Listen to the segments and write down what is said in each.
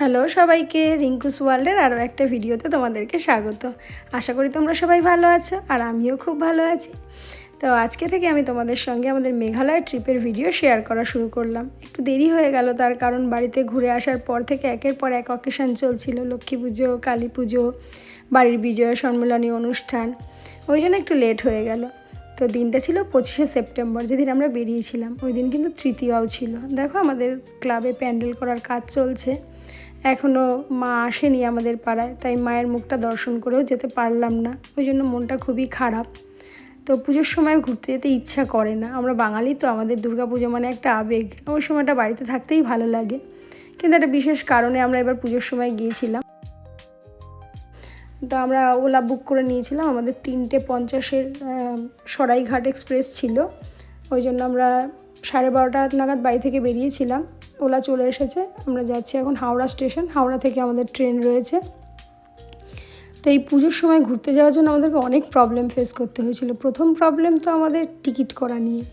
Hello সবাইকে, রিঙ্কুস ওয়ার্ল্ডের আরও একটা ভিডিওতে তোমাদেরকে স্বাগত। আশা করি তোমরা সবাই ভালো আছো আর আমিও খুব ভালো আছি। তো আজকে থেকে আমি তোমাদের সঙ্গে আমাদের মেঘালয় ট্রিপের ভিডিও শেয়ার করা শুরু করলাম। একটু দেরি হয়ে গেল, তার কারণ বাড়িতে ঘুরে আসার পর থেকে একের পর এক অকেশন চলছিল, লক্ষ্মী পুজো, কালী পুজো, বাড়ির বিজয়া সম্মেলনী অনুষ্ঠান, ওই জন্য একটু লেট হয়ে গেল। তো দিনটা ছিল 25শে সেপ্টেম্বর, যেদিন আমরা বেরিয়েছিলাম। ওই দিন কিন্তু তৃতীয়াও ছিল। দেখো আমাদের ক্লাবে প্যান্ডেল করার কাজ চলছে, এখনও মা আসেনি আমাদের পাড়ায়, তাই মায়ের মুখটা দর্শন করেও যেতে পারলাম না। ওই জন্য মনটা খুবই খারাপ। তো পুজোর সময় ঘুরতে যেতে ইচ্ছা করে না, আমরা বাঙালি তো, আমাদের দুর্গাপুজো মানে একটা আবেগ, ওই সময়টা বাড়িতে থাকতেই ভালো লাগে। কিন্তু একটা বিশেষ কারণে আমরা এবার পুজোর সময় গিয়েছিলাম। তো আমরা ওলা বুক করে নিয়েছিলাম, আমাদের 3:50-এর সরাইঘাট এক্সপ্রেস ছিল। ওই জন্য আমরা 12:30 নাগাদ বাড়ি থেকে বেরিয়েছিলাম। ওলা চলে এসেছে, আমরা যাচ্ছি এখন হাওড়া স্টেশন। হাওড়া থেকে আমাদের ট্রেন রয়েছে। তো এই পুজোর সময় ঘুরতে যাওয়ার জন্য আমাদেরকে অনেক প্রবলেম ফেস করতে হয়েছিল। প্রথম প্রবলেম তো আমাদের টিকিট করা নিয়ে,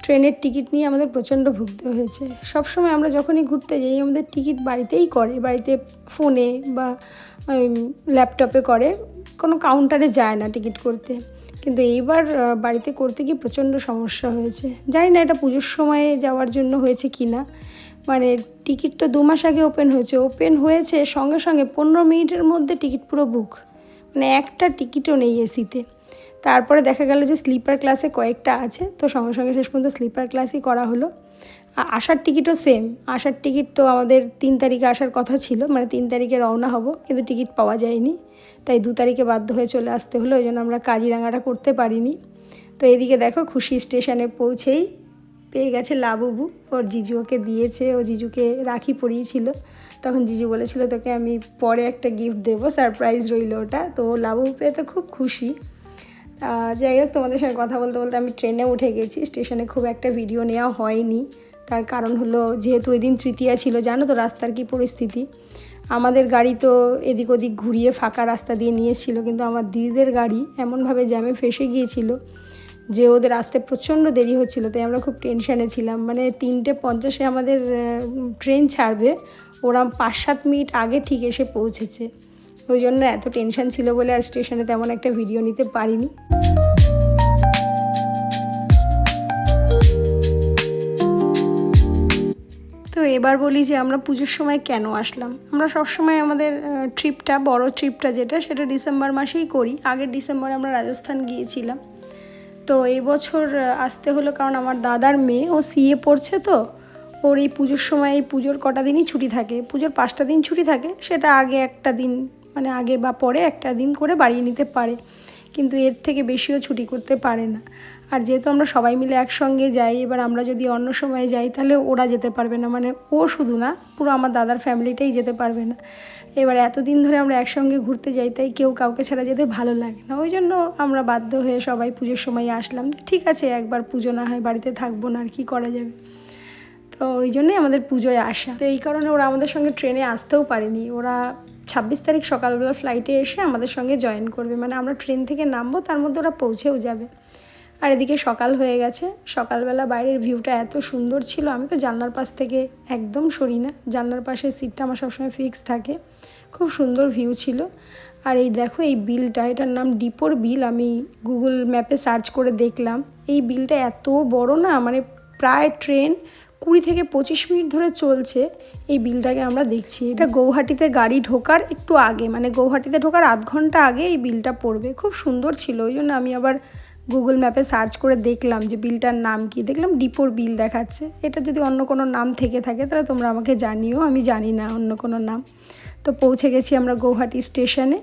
ট্রেনের টিকিট নিয়ে আমাদের প্রচণ্ড ভুগতে হয়েছে। সবসময় আমরা যখনই ঘুরতে যাই আমাদের টিকিট বাড়িতেই করে, বাড়িতে ফোনে বা ল্যাপটপে করে, কোনো কাউন্টারে যায় না টিকিট করতে। কিন্তু এইবার বাড়িতে করতে গিয়ে প্রচণ্ড সমস্যা হয়েছে। জানি না এটা পুজোর সময়ে যাওয়ার জন্য হয়েছে কি না। মানে টিকিট তো 2 মাস আগে ওপেন হয়েছে সঙ্গে সঙ্গে 15 মিনিটের মধ্যে টিকিট পুরো বুক, মানে একটা টিকিটও নেই এসিতে। তারপরে দেখা গেল যে স্লিপার ক্লাসে কয়েকটা আছে, তো সঙ্গে সঙ্গে শেষ পর্যন্ত স্লিপার ক্লাসই করা হলো। আসার টিকিটও সেম, আসার টিকিট তো আমাদের 3 তারিখে আসার কথা ছিল, মানে 3 তারিখে রওনা হব, কিন্তু টিকিট পাওয়া যায়নি, তাই 2 তারিখে বাধ্য হয়ে চলে আসতে হলো। ওই জন্য আমরা কাজিরাঙাটা করতে পারিনি। তো এদিকে দেখো খুশি স্টেশনে পৌঁছেই পেয়ে গেছে লাবুবু, ওর জিজু ওকে দিয়েছে, ও জিজুকে রাখি পরিয়েছিল। তখন জিজু বলেছিল তোকে আমি পরে একটা গিফট দেবো, সারপ্রাইজ রইল ওটা। তো লাবুবু পেয়ে তো খুব খুশি। যাই হোক, তোমাদের সঙ্গে কথা বলতে বলতে আমি ট্রেনে উঠে গেছি। স্টেশনে খুব একটা ভিডিও নেওয়া হয়নি, তার কারণ হলো যেহেতু ওই দিন তৃতীয়া ছিল, জানো তো রাস্তার কি পরিস্থিতি। আমাদের গাড়ি তো এদিক ওদিক ঘুরিয়ে ফাঁকা রাস্তা দিয়ে নিয়ে এসেছিল, কিন্তু আমার দিদিদের গাড়ি এমনভাবে জ্যামে ফেসে গিয়েছিল যে ওদের আসতে প্রচণ্ড দেরি হচ্ছিল। তাই আমরা খুব টেনশানে ছিলাম। মানে 3:50-এ আমাদের ট্রেন ছাড়বে, ওরা 5-7 মিনিট আগে ঠিক এসে পৌঁছেছে। ওই জন্য এত টেনশান ছিল বলে আর স্টেশনে তেমন একটা ভিডিও নিতে পারিনি। তো এবার বলি যে আমরা পুজোর সময় কেন আসলাম। আমরা সবসময় আমাদের ট্রিপটা, বড় ট্রিপটা যেটা, সেটা ডিসেম্বর মাসেই করি। আগের ডিসেম্বরে আমরা রাজস্থান গিয়েছিলাম। তো এই বছর আসতে হলো কারণ আমার দাদার মেয়ে, ও সিএ পড়ছে, তো ওর এই পুজোর সময়, এই পুজোর কটা দিনই ছুটি থাকে, পুজোর 5টা দিন ছুটি থাকে, সেটা আগে একটা দিন, মানে আগে বা পরে একটা দিন করে বাড়িয়ে নিতে পারে, কিন্তু এর থেকে বেশিও ছুটি করতে পারে না। আর যেহেতু আমরা সবাই মিলে একসঙ্গে যাই, এবার আমরা যদি অন্য সময়ে যাই তাহলে ওরা যেতে পারবে না, মানে ও শুধু না, পুরো আমার দাদার ফ্যামিলিটাই যেতে পারবে না। এবার এতদিন ধরে আমরা একসঙ্গে ঘুরতে যাই, তাই কেউ কাউকে ছাড়া যেতে ভালো লাগে না। ওই জন্য আমরা বাধ্য হয়ে সবাই পুজোর সময় আসলাম। ঠিক আছে, একবার পুজো না হয় বাড়িতে থাকবো না, আর কি করা যাবে। তো ওই জন্যই আমাদের পুজোয় আসা। তো এই কারণে ওরা আমাদের সঙ্গে ট্রেনে আসতেও পারেনি। ওরা 26 তারিখ সকালবেলা ফ্লাইটে এসে আমাদের সঙ্গে জয়েন করবে, মানে আমরা ট্রেন থেকে নামবো তার মধ্যে ওরা পৌঁছেও যাবে। আর এদিকে সকাল হয়ে গেছে। সকালবেলা বাইরের ভিউটা এত সুন্দর ছিল, আমি তো জানলার পাশ থেকে একদম সরি না, জানলার পাশের সিটটা আমার সবসময় ফিক্স থাকে। খুব সুন্দর ভিউ ছিল। আর এই দেখো এই বিলটা, এটার নাম ডিপোর বিল। আমি গুগল ম্যাপে সার্চ করে দেখলাম, এই বিলটা এত বড় না, মানে প্রায় ট্রেন 20 থেকে 25 মিনিট ধরে চলছে। এই বিলটাকে আমরা দেখছি। এটা গৌহাটিতে গাড়ি ঢোকার একটু আগে, মানে গৌহাটিতে ঢোকার আধ ঘন্টা আগে এই বিলটা পড়বে। খুব সুন্দর ছিল, ওই জন্য আমি আবার গুগল ম্যাপে সার্চ করে দেখলাম যে বিলটার নাম কি। দেখলাম ডিপোর বিল দেখাচ্ছে। এটা যদি অন্য কোনো নাম থেকে থাকে তাহলে তোমরা আমাকে জানিও, আমি জানি না অন্য কোনো নাম। তো পৌঁছে গেছি আমরা গৌহাটি স্টেশনে।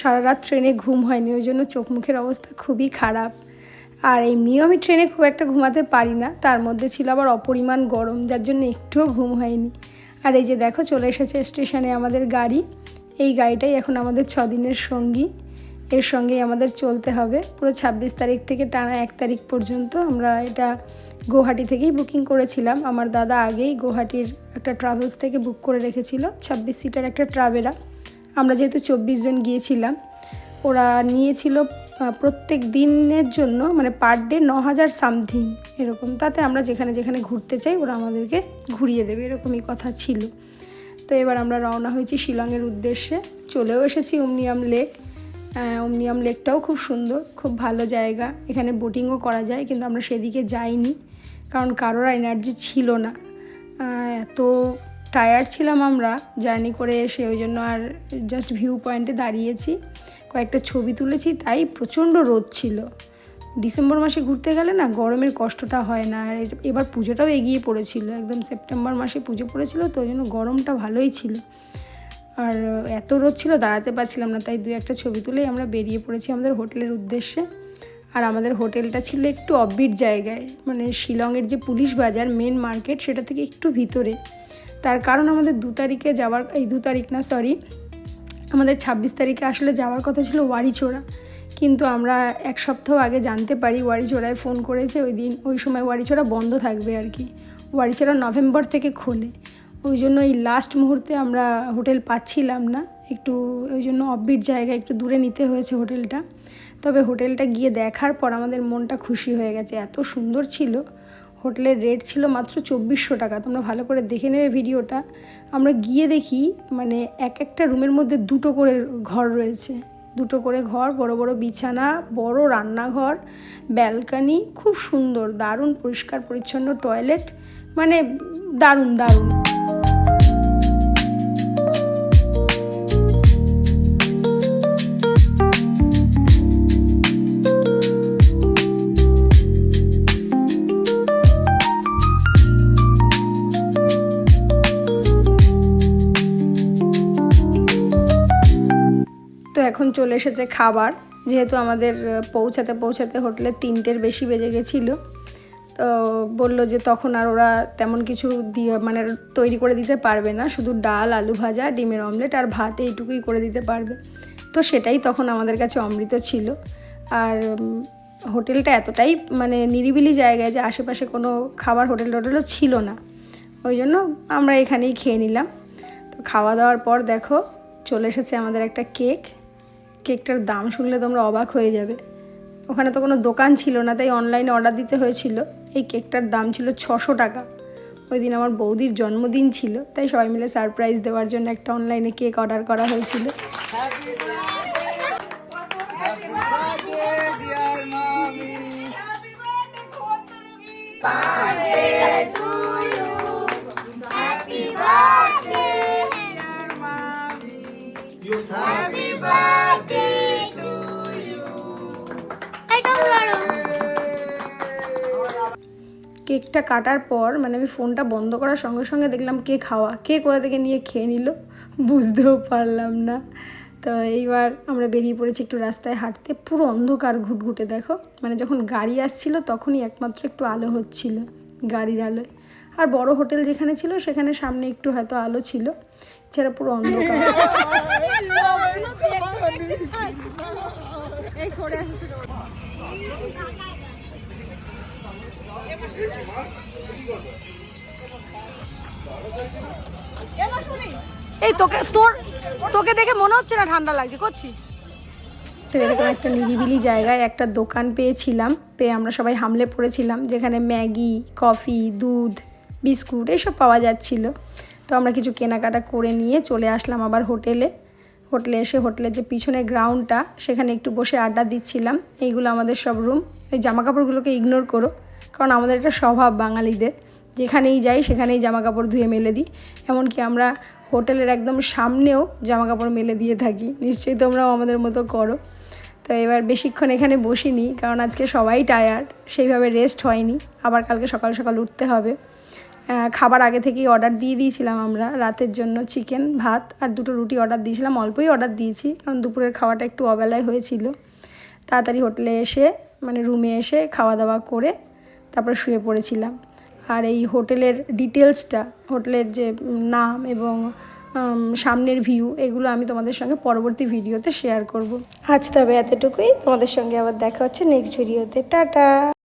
সারা রাত ট্রেনে ঘুম হয়নি, ওই জন্য চোখ মুখের অবস্থা খুবই খারাপ। আর এমনিও আমি ট্রেনে খুব একটা ঘুমাতে পারি না, তার মধ্যে ছিল আবার অপরিমাণ গরম, যার জন্য একটুও ঘুম হয়নি। আর এই যে দেখো চলে এসেছে স্টেশনে আমাদের গাড়ি। এই গাড়িটাই এখন আমাদের 6 দিনের সঙ্গী। এর সঙ্গেই আমাদের চলতে হবে। পুরো 26 তারিখ থেকে টানা 1 তারিখ পর্যন্ত আমরা এটা গুয়াহাটি থেকেই বুকিং করেছিলাম। আমার দাদা আগেই গুয়াহাটির একটা ট্রাভেলস থেকে বুক করে রেখেছিল 26 সিটার একটা ট্রাভেরা। আমরা যেহেতু 24 জন গিয়েছিলাম, ওরা নিয়েছিল প্রত্যেক দিনের জন্য মানে পার ডে 9,000 সামথিং এরকম। তাতে আমরা যেখানে যেখানে ঘুরতে চাই ওরা আমাদেরকে ঘুরিয়ে দেবে, এরকমই কথা ছিল। তো এবার আমরা রওনা হয়েছি শিলংয়ের উদ্দেশ্যে। চলেও এসেছি উমনিয়াম লেক। উমনিয়াম লেকটাও খুব সুন্দর, খুব ভালো জায়গা। এখানে বোটিংও করা যায়, কিন্তু আমরা সেদিকে যাইনি কারণ কারোর এনার্জি ছিল না। এত টায়ার্ড ছিলাম আমরা জার্নি করে এসে, ওই জন্য আর জাস্ট ভিউ পয়েন্টে দাঁড়িয়েছি, কয়েকটা ছবি তুলেছি। তাই প্রচণ্ড রোদ ছিল। ডিসেম্বর মাসে ঘুরতে গেলে না গরমের কষ্টটা হয় না। আর এবার পুজোটাও এগিয়ে পড়েছিল, একদম সেপ্টেম্বর মাসে পুজো পড়েছিল, তো ওই জন্য গরমটা ভালোই ছিল। আর এত রোদ ছিল দাঁড়াতে পারছিলাম না, তাই 2-1টা ছবি তুলেই আমরা বেরিয়ে পড়েছি আমাদের হোটেলের উদ্দেশ্যে। আর আমাদের হোটেলটা ছিল একটু অফবিট জায়গায়, মানে শিলংয়ের যে পুলিশ বাজার মেন মার্কেট সেটা থেকে একটু ভিতরে। তার কারণ আমাদের 2 তারিখে যাওয়ার, 2 তারিখ না সরি, আমাদের 26 তারিখে আসলে যাওয়ার কথা ছিল ওয়ারিচোড়া, কিন্তু আমরা 1 সপ্তাহ আগে জানতে পারি, ওয়ারিচোড়ায় ফোন করেছে ওই সময় ওয়ারিচোড়া বন্ধ থাকবে আর কি। ওয়ারিচোড়া নভেম্বর থেকে খোলে, ওই জন্য এই লাস্ট মুহূর্তে আমরা হোটেল পাচ্ছিলাম না, একটু ওই জন্য অফবিট জায়গায় একটু দূরে নিতে হয়েছে হোটেলটা। তবে হোটেলটা গিয়ে দেখার পর আমাদের মনটা খুশি হয়ে গেছে, এত সুন্দর ছিল। হোটেলের রেট ছিল মাত্র 2400 টাকা। তোমরা ভালো করে দেখে নেবে ভিডিওটা। আমরা গিয়ে দেখি মানে একটা রুমের মধ্যে 2টো করে ঘর রয়েছে, 2টো করে ঘর, বড় বড় বিছানা, বড় রান্নাঘর, ব্যালকনি, খুব সুন্দর, দারুণ পরিষ্কার পরিচ্ছন্ন টয়লেট, মানে দারুণ দারুণ। তো এখন চলে এসেছে খাবার, যেহেতু আমাদের পৌঁছাতে পৌঁছাতে হোটেলে 3টের বেশি বেজে গেছিলো। তো বললো যে তখন আর ওরা তেমন কিছু দিয়ে মানে তৈরি করে দিতে পারবে না, শুধু ডাল, আলু ভাজা, ডিমের অমলেট আর ভাত এইটুকুই করে দিতে পারবে। তো সেটাই তখন আমাদের কাছে অমৃত ছিল। আর হোটেলটা এতটাই মানে নিরিবিলি জায়গায় যে আশেপাশে কোনো খাবার হোটেলও ছিল না, ওই জন্য আমরা এখানেই খেয়ে নিলাম। তো খাওয়া দাওয়ার পর দেখো চলে এসেছে আমাদের একটা কেকটার দাম শুনলে তোমরা অবাক হয়ে যাবে। ওখানে তো কোনো দোকান ছিল না, তাই অনলাইনে অর্ডার দিতে হয়েছিল। এই কেকটার দাম ছিল 600 টাকা। ওই দিন আমার বৌদির জন্মদিন ছিল, তাই সবাই মিলে সারপ্রাইজ দেওয়ার জন্য একটা অনলাইনে কেক অর্ডার করা হয়েছিল। কেকটা কাটার পর মানে আমি ফোনটা বন্ধ করার সঙ্গে সঙ্গে দেখলাম কে কোথা থেকে নিয়ে খেয়ে নিল, বুঝতেও পারলাম না। তো এইবার আমরা বেরিয়ে পড়েছি একটু রাস্তায় হাঁটতে। পুরো অন্ধকার ঘুটঘুটে, দেখো মানে যখন গাড়ি আসছিল তখনই একমাত্র একটু আলো হচ্ছিল গাড়ির আলোয়। আর বড় হোটেল যেখানে ছিল সেখানে সামনে একটু হয়তো আলো ছিল, এছাড়া পুরো অন্ধকার। এই তোকে দেখে মনে হচ্ছে না ঠান্ডা লাগছে করছি। তো এরকম একটা নিরিবিলি জায়গায় একটা দোকান পেয়েছিলাম, পেয়ে আমরা সবাই হামলে পড়েছিলাম, যেখানে ম্যাগি, কফি, দুধ, বিস্কুট এইসব পাওয়া যাচ্ছিল। তো আমরা কিছু কেনাকাটা করে নিয়ে চলে আসলাম আবার হোটেলে এসে হোটেলের যে পিছনের গ্রাউন্ডটা সেখানে একটু বসে আড্ডা দিচ্ছিলাম। এইগুলো আমাদের সব রুম। ওই জামাকাপড়গুলোকে ইগনোর করো, কারণ আমাদের এটা স্বভাব বাঙালিদের, যেখানেই যাই সেখানেই জামাকাপড় ধুয়ে মেলে দিই। এমনকি আমরা হোটেলের একদম সামনেও জামাকাপড় মেলে দিয়ে থাকি, নিশ্চয়ই তোমরাও আমাদের মতো করো। তো এবার বেশিক্ষণ এখানে বসিনি, কারণ আজকে সবাই টায়ার্ড, সেইভাবে রেস্ট হয়নি, আবার কালকে সকাল সকাল উঠতে হবে। খাবার আগে থেকেই অর্ডার দিয়ে দিয়েছিলাম আমরা রাতের জন্য, চিকেন, ভাত আর 2টো রুটি অর্ডার দিয়েছিলাম। অল্পই অর্ডার দিয়েছি কারণ দুপুরের খাওয়াটা একটু অবেলায় হয়েছিল। তাড়াতাড়ি হোটেলে এসে মানে রুমে এসে খাওয়া দাওয়া করে তারপরে শুয়ে পড়েছিলাম। আর এই হোটেলের ডিটেলসটা, হোটেলের যে নাম এবং সামনের ভিউ, এগুলো আমি তোমাদের সঙ্গে পরবর্তী ভিডিওতে শেয়ার করব। আজ তবে এতটুকুই, তোমাদের সঙ্গে আবার দেখা হচ্ছে নেক্সট ভিডিওতে। টাটা।